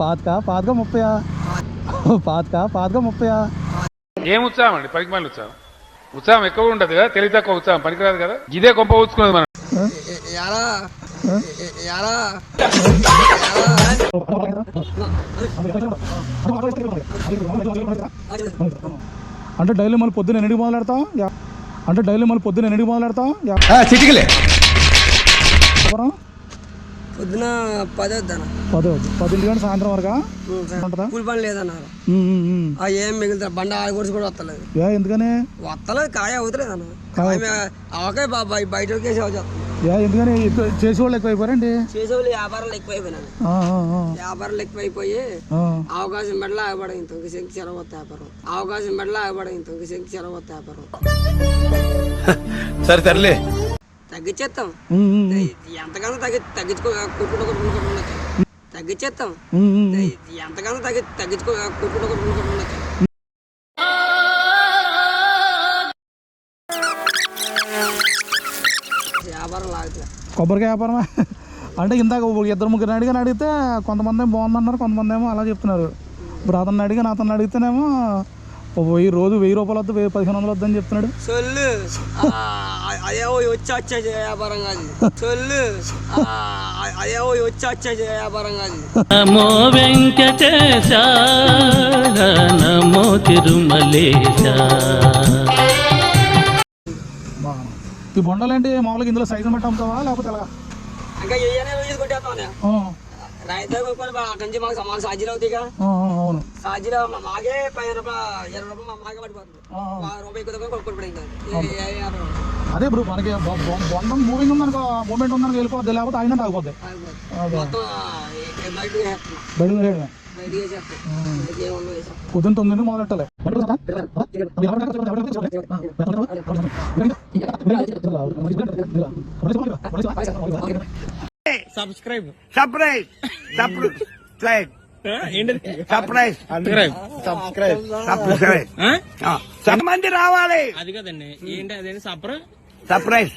పాతకా 30 పాతకా 30. ఏం ఉత్సాహం అండి? పనికిమాలిన ఉత్సాహం ఎక్కువ ఉండదు కదా, తెలివి తక్కువ ఉత్సాహం పనికిరాదు కదా. ఇదే కొంప ఊచుకున్నది మనం. అంటే డైలీ మళ్ళీ పొద్దున్న ఎన్నింటికి మొదలెడతాం? చిటికలే పొద్దున 10 వద్దన్న. 10 సాయంత్రం వరకు కూలి పని లేదన్నారు. ఏం మిగులుతా బండ ఆడగొడిచి కూడా వస్తలేదు. ఎందుకని వస్తలేదు? కాయ అవుతలేదు అన్న. అవకాయ బాబాయ్ బయటకి చేస్తాను. ఎందుకని చేసేవాళ్ళు ఎక్కువైపోయారండి. చేసేవాళ్ళు వ్యాపారాలు ఎక్కువైపోయినాను. వ్యాపారాలు ఎక్కువైపోయి అవకాశం పట్ల ఆగబడే ఇంతకి శంకి చెరవత్త వ్యాపారం. సరే తరలే తగ్గించేస్తాం. ఎంతగానో తగ్గించేస్తాం. ఎంతగానో వ్యాపారం లాగుతుంది. కొబ్బరికాయ వ్యాపారమా? అంటే ఇందాక 2-3 అడిగితే కొంతమంది ఏమో బాగుందన్నారు, కొంతమంది ఏమో అలా చెప్తున్నారు. ఇప్పుడు అతన్ని అడిగితేనేమో 1000 రోజు 1000 రూపాయలు వద్దు, 1500 వద్దని చెప్తున్నాడు. సొల్లు అదే వచ్చే వ్యాపారం కాదు. వ్యాపారం కాదు. నమో వెంకటేశ నమో తిరుమలేశ. ఈ బొండలేంటి మామూలుగా ఇందులో సైజు బట్టి అమ్ముతావా లేకపోతే ఎలా? ఇంకా కొట్టేస్తాం. రైతు అక్కడి నుంచి మాకు సమాన సాజీలు అవుతాయిగా. అవును, సాజీలో మాకే 10 రూపాయలు 20 రూపాయలు మాకే పడిపోతుంది. రూపాయి కొట్టుబడింది. అదే ఇప్పుడు మనకి బొండం మూవింగ్ ఉందనుకో, మూమెంట్ ఉందనుకో వెళ్ళిపోద్ది, లేకపోతే అయినా తాగిపోద్ది. పొద్దున్న 9 మొదలెట్టాలి. సబ్స్క్రైబ్ మంది రావాలి. అది కదండి, ఏంటి అదే సబ్స్క్రైబ్. సర్ప్రైజ్